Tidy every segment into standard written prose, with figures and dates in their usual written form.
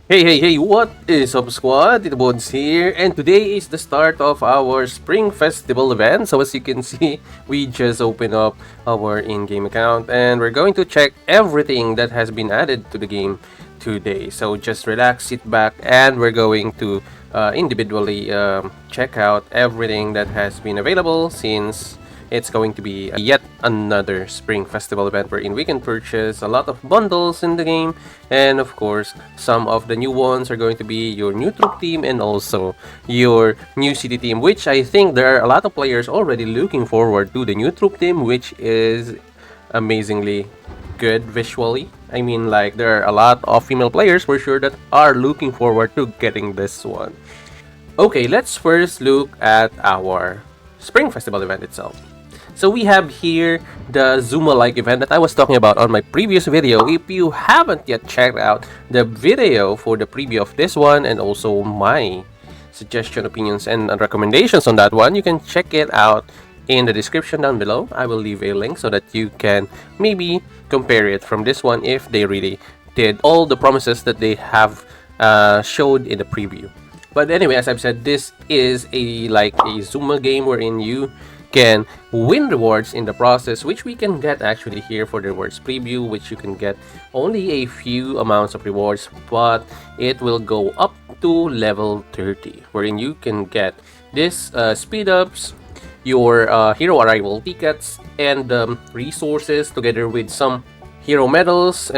Hey, what is up, squad? TITOBODS here, and today is the start of our Spring Festival event. So as you can see, we just opened up our in-game account, and we're going to check everything that has been added to the game today. So just relax, sit back, and we're going to individually check out everything that has been available since it's going to be yet another Spring Festival event wherein we can purchase a lot of bundles in the game, and of course, some of the new ones are going to be your new troop team and also your new city team, which I think there are a lot of players already looking forward to the new troop team, which is amazingly good visually. I mean, like, there are a lot of female players for sure that are looking forward to getting this one. Okay, let's first look at our Spring Festival event itself. So we have here the Zuma-like event that I was talking about on my previous video. If you haven't yet checked out the video for the preview of this one and also my suggestion, opinions, and recommendations on that one, you can check it out in the description down below. I will leave a link so that you can maybe compare it from this one if they really did all the promises that they have showed in the preview. But anyway, as I've said, this is a Zuma game wherein you can win rewards in the process, which we can get actually here for the rewards preview, which you can get only a few amounts of rewards, but it will go up to level 30, wherein you can get this speed ups, your hero arrival tickets, and resources together with some hero medals,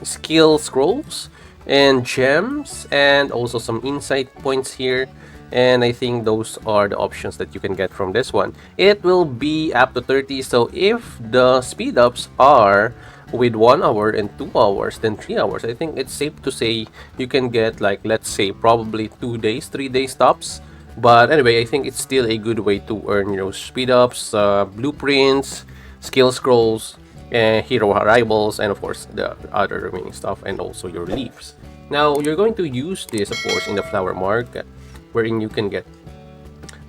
skill scrolls, and gems, and also some insight points here. And I think those are the options that you can get from this one. It will be up to 30, so if the speed ups are with 1 hour and 2 hours, then 3 hours, I think it's safe to say you can get, like, let's say probably 2 days, 3 days tops. But anyway, I think it's still a good way to earn your speed ups, blueprints, skill scrolls, hero arrivals, and of course the other remaining stuff, and also your leaves. Now you're going to use this, of course, in the flower market, wherein you can get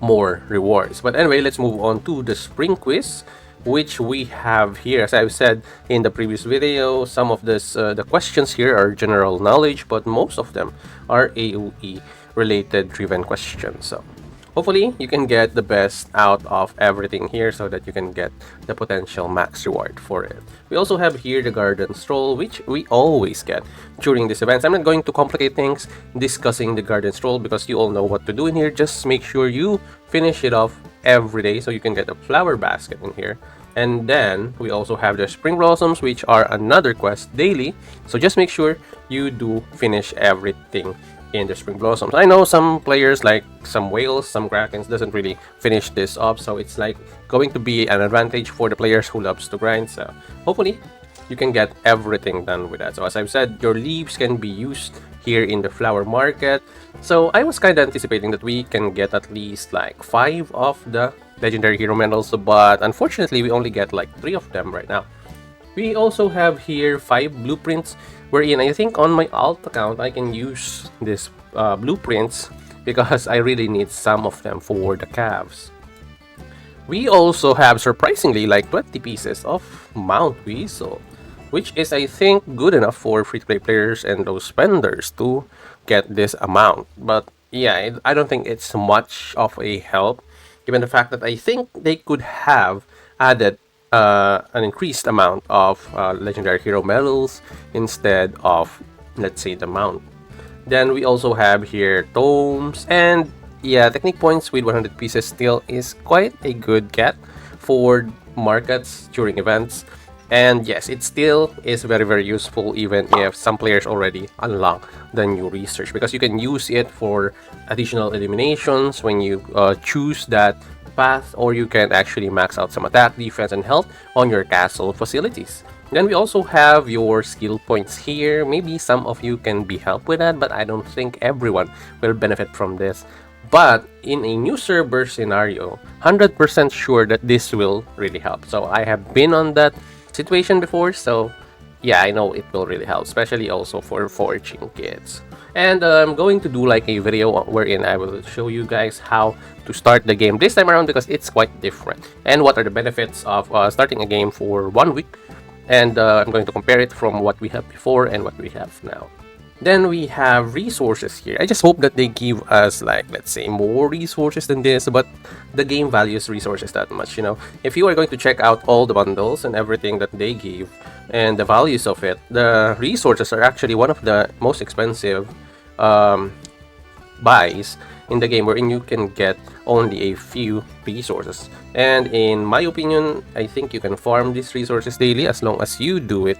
more rewards. But anyway, let's move on to the spring quiz, which we have here. As I've said in the previous video, some of the questions here are general knowledge, but most of them are AoE related driven questions. So hopefully you can get the best out of everything here so that you can get the potential max reward for it. We also have here the garden stroll, which we always get during these events. I'm not going to complicate things discussing the garden stroll because you all know what to do in here. Just make sure you finish it off every day so you can get a flower basket in here. And then we also have the spring blossoms, which are another quest daily. So just make sure you do finish everything in the spring blossoms. I know some players, like some whales, some krakens, doesn't really finish this up, so it's like going to be an advantage for the players who loves to grind. So hopefully you can get everything done with that. So as I've said, your leaves can be used here in the flower market. So I was kind of anticipating that we can get at least like 5 of the legendary hero medals, but unfortunately we only get like 3 of them right now. We also have here 5 blueprints, wherein I think on my alt account I can use these blueprints because I really need some of them for the calves. We also have, surprisingly, like 20 pieces of Mount Weasel, which is, I think, good enough for free-to-play players and those spenders to get this amount. But yeah, I don't think it's much of a help, given the fact that I think they could have added an increased amount of legendary hero medals instead of, let's say, the mount. Then we also have here tomes, and yeah, technique points with 100 pieces still is quite a good get for markets during events. And yes, it still is very useful even if some players already unlock the new research, because you can use it for additional eliminations when you choose that path, or you can actually max out some attack, defense, and health on your castle facilities. Then we also have your skill points here. Maybe some of you can be helped with that, but I don't think everyone will benefit from this. But in a new server scenario, 100% sure that this will really help. So I have been on that situation before, so yeah, I know it will really help, especially also for foraging kids. And I'm going to do like a video wherein I will show you guys how to start the game this time around, because it's quite different, and what are the benefits of starting a game for 1 week. And I'm going to compare it from what we have before and what we have now. Then we have resources here. I just hope that they give us, like, let's say, more resources than this, but the game values resources that much, you know. If you are going to check out all the bundles and everything that they give and the values of it, the resources are actually one of the most expensive buys in the game, wherein you can get only a few resources. And in my opinion, I think you can farm these resources daily. As long as you do it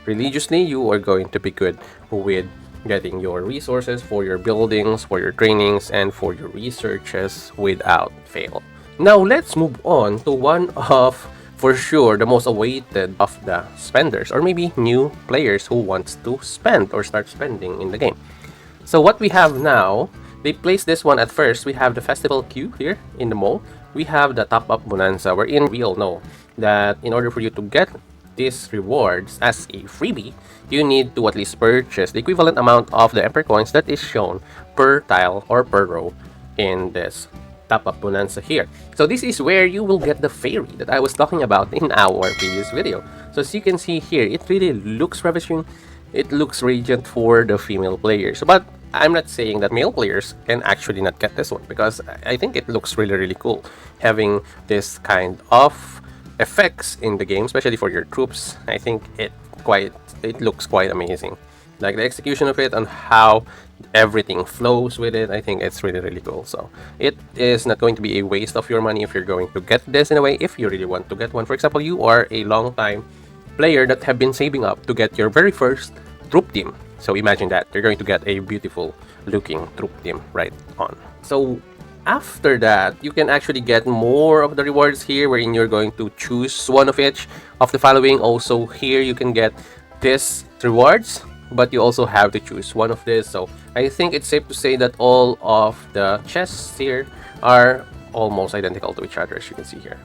religiously, you are going to be good with getting your resources for your buildings, for your trainings, and for your researches without fail. Now let's move on to one of, for sure, the most awaited of the spenders, or maybe new players who wants to spend or start spending in the game. So what we have now, they placed this one at first. We have the festival queue here in the mall. We have the top-up bonanza, wherein we all know that in order for you to get these rewards as a freebie, you need to at least purchase the equivalent amount of the Emperor coins that is shown per tile or per row in this top-up bonanza here. So this is where you will get the fairy that I was talking about in our previous video. So as you can see here, it really looks ravishing. It looks radiant for the female players, but I'm not saying that male players can actually not get this one, because I think it looks really cool having this kind of effects in the game, especially for your troops. I think it looks quite amazing, like the execution of it and how everything flows with it. I think it's really cool. So it is not going to be a waste of your money if you're going to get this in a way, if you really want to get one. For example, you are a long time player that have been saving up to get your very first troop team. So imagine that you're going to get a beautiful looking troop team right on. So after that, you can actually get more of the rewards here, wherein you're going to choose one of each of the following. Also here you can get this rewards, but you also have to choose one of this. So I think it's safe to say that all of the chests here are almost identical to each other, as you can see here.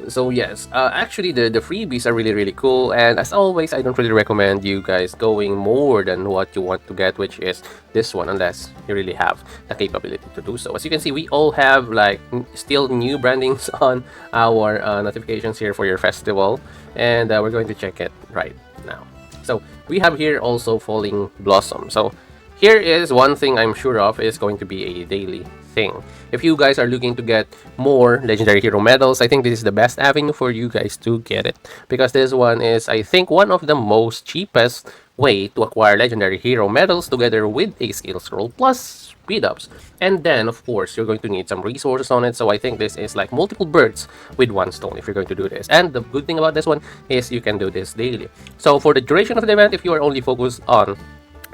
So yes, actually the freebies are really cool, and as always, I don't really recommend you guys going more than what you want to get, which is this one, unless you really have the capability to do so. As you can see, we all have like still new brandings on our notifications here for your festival, and we're going to check it right now. So we have here also Falling Blossom. So here is one thing I'm sure of is going to be a daily thing. If you guys are looking to get more legendary hero medals, I think this is the best avenue for you guys to get it, because this one is, I think, one of the most cheapest way to acquire legendary hero medals, together with a skill scroll plus speed ups. And then of course you're going to need some resources on it, so I think this is like multiple birds with one stone if you're going to do this. And the good thing about this one is you can do this daily. So for the duration of the event, if you are only focused on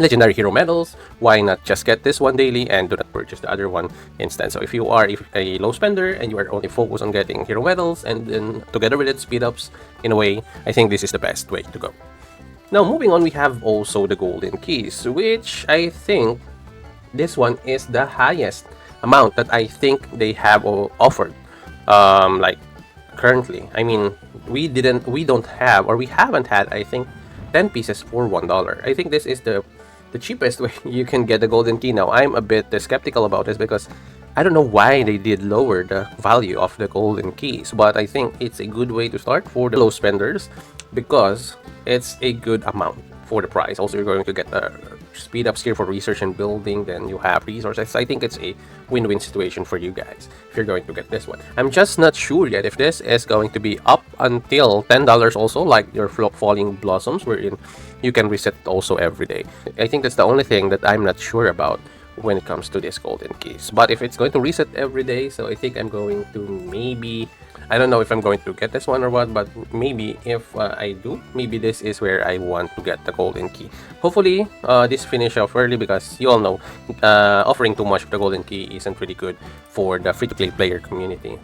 legendary hero medals, why not just get this one daily and do not purchase the other one instead? So if you are a low spender and you are only focused on getting hero medals and then together with it speed ups, in a way, I think this is the best way to go. Now moving on, we have also the golden keys, which I think this one is the highest amount that I think they have offered like currently. I mean, we don't have, or we haven't had, I think, 10 pieces for $1. I think this is the cheapest way you can get the golden key. Now I'm a bit skeptical about this, because I don't know why they did lower the value of the golden keys, but I think it's a good way to start for the low spenders, because it's a good amount for the price. Also, you're going to get the speed ups here for research and building, then you have resources. I think it's a win-win situation for you guys if you're going to get this one. I'm just not sure yet if this is going to be up until $10 also, like your Falling Blossoms, wherein you can reset it also every day. I think that's the only thing that I'm not sure about when it comes to these golden keys. But if it's going to reset every day, so I think I'm going to maybe, I don't know if I'm going to get this one or what, but maybe if I do, maybe this is where I want to get the golden key. Hopefully this finish off early, because you all know offering too much of the golden key isn't really good for the free-to-play player community.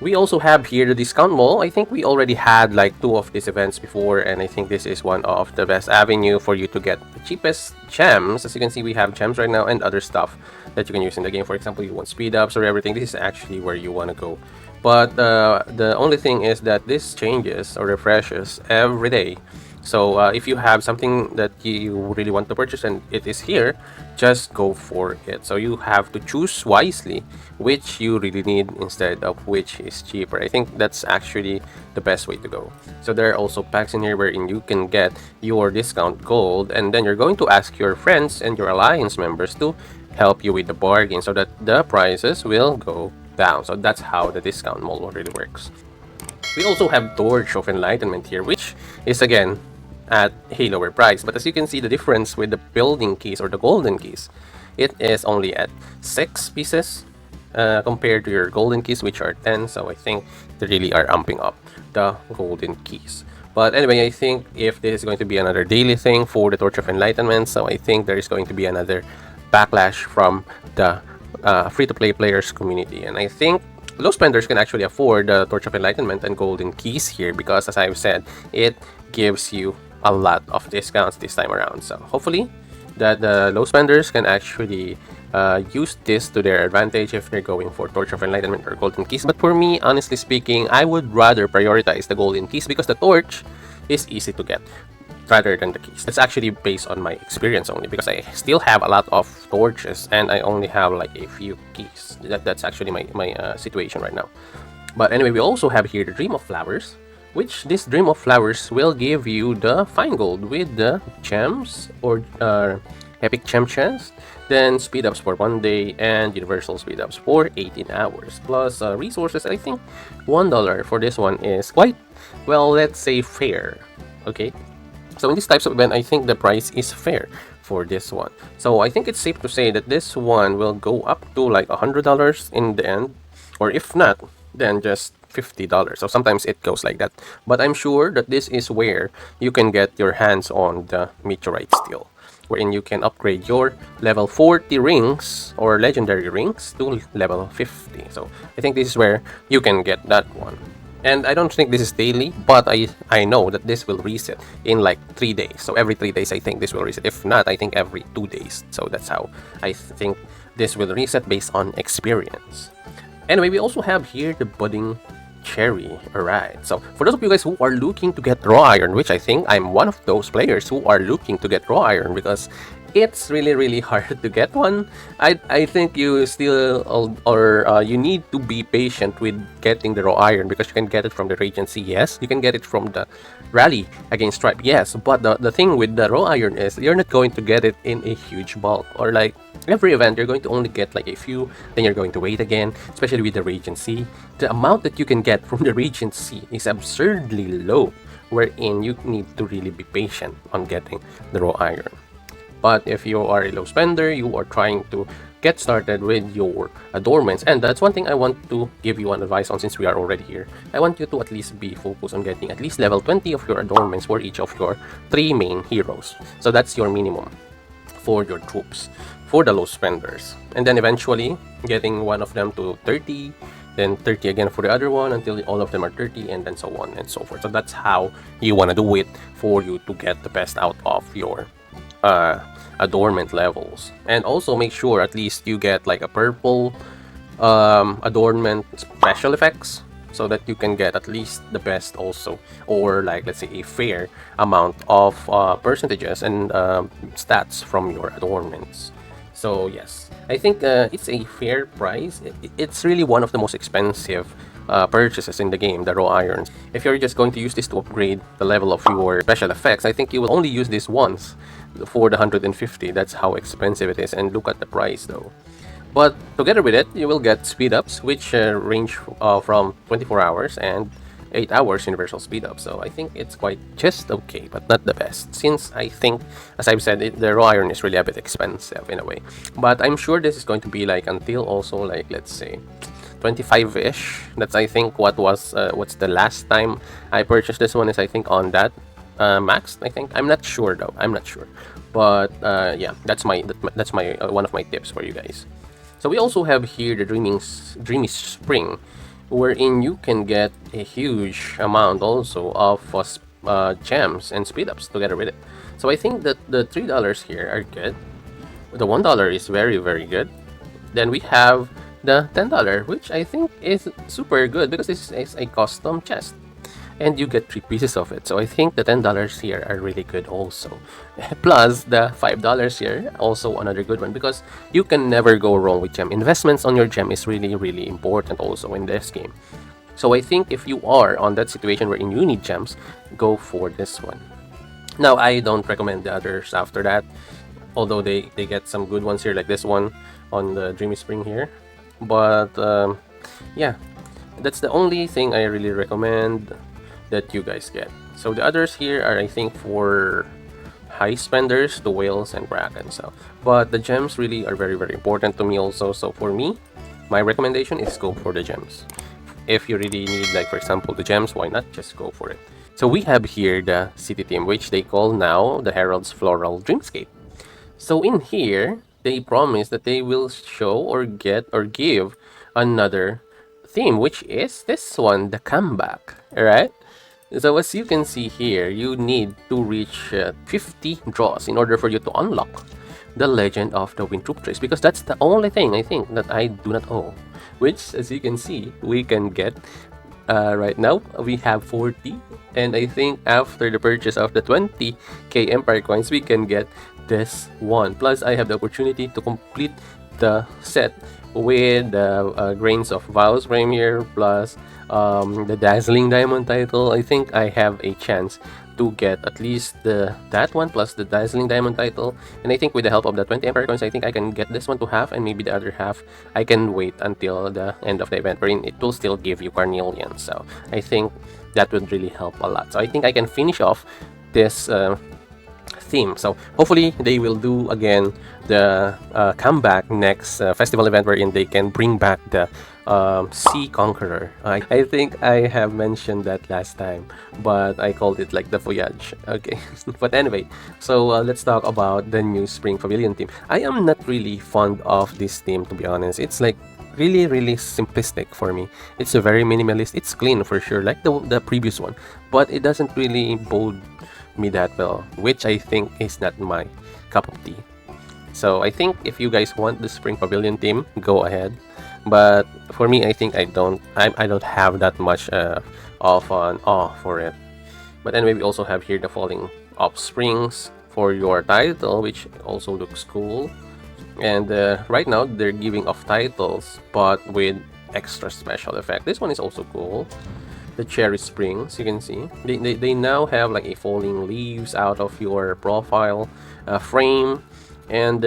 We also have here the discount mall. I think we already had like 2 of these events before, and I think this is one of the best avenue for you to get the cheapest gems. As you can see, we have gems right now and other stuff that you can use in the game. For example, you want speed ups or everything, this is actually where you want to go. But the only thing is that this changes or refreshes every day. So if you have something that you really want to purchase and it is here, just go for it. So you have to choose wisely which you really need instead of which is cheaper. I think that's actually the best way to go. So there are also packs in here wherein you can get your discount gold, and then you're going to ask your friends and your alliance members to help you with the bargain so that the prices will go down. So that's how the discount mall really works. We also have Torch of Enlightenment here, which is again at a lower price. But as you can see, the difference with the building keys or the golden keys, it is only at 6 pieces compared to your golden keys, which are 10. So I think they really are amping up the golden keys. But anyway, I think if this is going to be another daily thing for the Torch of Enlightenment, so I think there is going to be another backlash from the free-to-play players community. And I think low spenders can actually afford the Torch of Enlightenment and golden keys here because, as I've said, it gives you a lot of discounts this time around. So hopefully that the low spenders can actually use this to their advantage if they're going for Torch of Enlightenment or golden keys. But for me, honestly speaking, I would rather prioritize the golden keys because the torch is easy to get rather than the keys. It's actually based on my experience only because I still have a lot of torches and I only have like a few keys. That's actually my situation right now. But anyway, we also have here the Dream of Flowers, which this Dream of Flowers will give you the fine gold with the gems or epic gem chest, then speed ups for 1 day and universal speed ups for 18 hours plus resources. I think $1 for this one is quite, well, let's say fair. Okay, so in these types of event, I think the price is fair for this one. So I think it's safe to say that this one will go up to like $100 in the end, or if not, then just $50. So sometimes it goes like that. But I'm sure that this is where you can get your hands on the meteorite steel, wherein you can upgrade your level 40 rings or legendary rings to level 50. So I think this is where you can get that one. And I don't think this is daily, but I know that this will reset in like 3 days. So every 3 days, I think this will reset. If not, I think every 2 days. So that's how I think this will reset based on experience. Anyway, we also have here the budding cherry. Alright, so for those of you guys who are looking to get raw iron, which I think I'm one of those players who are looking to get raw iron because it's really hard to get one. I think you still you need to be patient with getting the raw iron because you can get it from the Regency, yes, you can get it from the rally against Stripe, yes, but the thing with the raw iron is you're not going to get it in a huge bulk, or like every event you're going to only get like a few, then you're going to wait again, especially with the Regency. The amount that you can get from the Regency is absurdly low, wherein you need to really be patient on getting the raw iron. But if you are a low spender, you are trying to get started with your adornments, and that's one thing I want to give you an advice on since we are already here. I want you to at least be focused on getting at least level 20 of your adornments for each of your 3 main heroes. So that's your minimum for your troops, for the low spenders. And then eventually getting one of them to 30, then 30 again for the other one until all of them are 30, and then so on and so forth. So that's how you want to do it for you to get the best out of your adornment levels. And also make sure at least you get like a purple adornment special effects so that you can get at least the best also, or like let's say a fair amount of percentages and stats from your adornments. So yes, I think it's a fair price. It's really one of the most expensive purchases in the game, the raw irons. If you're just going to use this to upgrade the level of your special effects, I think you will only use this once for the 150. That's how expensive it is, and look at the price though. But together with it, you will get speed ups, which range from 24 hours and 8 hours universal speed up. So I think it's quite just okay, but not the best, since I think, as I've said, the raw iron is really a bit expensive in a way. But I'm sure this is going to be like until also like let's say 25-ish. That's I think what was what's the last time I purchased this one is I think on that maxed. I think, I'm not sure though, I'm not sure, but yeah, that's my one of my tips for you guys. So we also have here the dreamy spring, wherein you can get a huge amount also of gems and speed ups together with it. So I think that the $3 here are good, the $1 is very good. Then we have the $10, which I think is super good because this is a custom chest. and you get 3 pieces of it. So I think the $10 here are really good also. Plus the $5 here, also another good one, because you can never go wrong with gem. Investments on your gem is really, really important also in this game. So I think if you are on that situation wherein you need gems, go for this one. Now, I don't recommend the others after that, although they get some good ones here, like this one on the Dreamy Spring here. But yeah, that's the only thing I really recommend that you guys get. So the others here are, I think, for high spenders, the whales and kraken. So, but the gems really are very, very important to me also. So for me, my recommendation is go for the gems. If you really need, like for example, the gems, why not just go for it? So we have here the city theme, which they call now the Herald's Floral Dreamscape. So in here, they promise that they will show or get or give another theme, which is this one, the comeback. Alright? So as you can see here, you need to reach 50 draws in order for you to unlock the Legend of the Wind Troop Trace, because that's the only thing I think that I do not own. Which, as you can see, we can get right now. We have 40, and I think after the purchase of the 20k Empire coins, we can get this one. Plus, I have the opportunity to complete the set with the Grains of Vows Premier, plus the Dazzling Diamond title. I think I have a chance to get at least that one plus the Dazzling Diamond title, and I think with the help of the 20 Empire coins, I think I can get this one to half, and maybe the other half I can wait until the end of the event, wherein it will still give you carnelian. So I think that would really help a lot. So I think I can finish off this theme. So hopefully they will do again the comeback next festival event, wherein they can bring back the Sea Conqueror. I think I have mentioned that last time, but I called it like the Voyage. Okay. But anyway, so let's talk about the new Spring Pavilion theme. I am not really fond of this theme, to be honest. It's like really, really simplistic for me. It's a very minimalist. It's clean for sure, like the previous one, but it doesn't really bode me that well, which I think is not my cup of tea. So I think if you guys want the Spring Pavilion theme, go ahead. But for me, I think I don't have that much of an awe for it. But anyway, we also have here the Falling Offsprings for your title, which also looks cool. And right now they're giving off titles, but with extra special effect. This one is also cool. The Cherry Springs, you can see they now have like a falling leaves out of your profile frame, and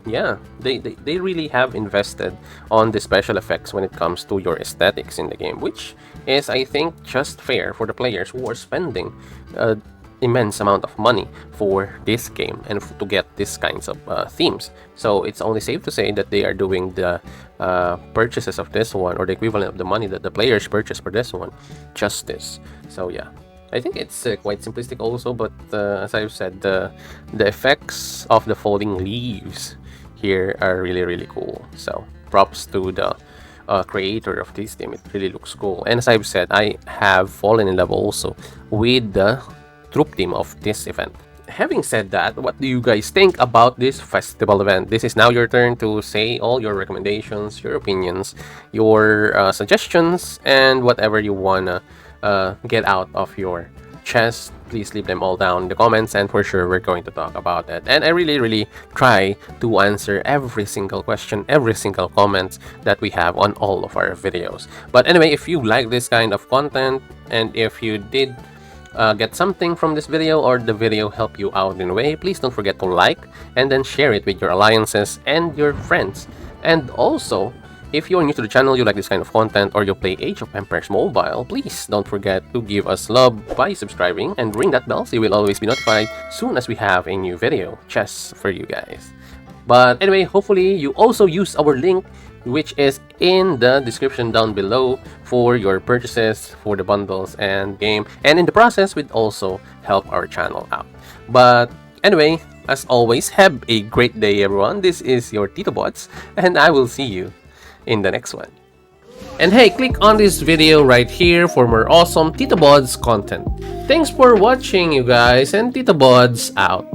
yeah, they really have invested on the special effects when it comes to your aesthetics in the game, which is, I think, just fair for the players who are spending immense amount of money for this game and to get these kinds of themes. So it's only safe to say that they are doing the purchases of this one, or the equivalent of the money that the players purchase for this one, justice. So yeah, I think it's quite simplistic also, but as I've said, the effects of the falling leaves here are really, really cool. So props to the creator of this theme. It really looks cool, and as I've said, I have fallen in love also with the troop theme of this event. Having said that, what do you guys think about this festival event? This is now your turn to say all your recommendations, your opinions, your suggestions, and whatever you wanna get out of your chest. Please leave them all down in the comments, and for sure we're going to talk about it. And I really try to answer every single question, every single comment that we have on all of our videos. But anyway, if you like this kind of content, and if you did get something from this video, or the video help you out in a way, please don't forget to like and then share it with your alliances and your friends. And also, if you're new to the channel, you like this kind of content, or you play Age of Empires Mobile, please don't forget to give us love by subscribing and ring that bell so you will always be notified soon as we have a new video just for you guys. But anyway, hopefully you also use our link, which is in the description down below, for your purchases for the bundles and game, and in the process would also help our channel out. But anyway, as always, have a great day everyone. This is your TITOBODS, and I will see you in the next one. And hey, click on this video right here for more awesome TITOBODS content. Thanks for watching, you guys, and TITOBODS out.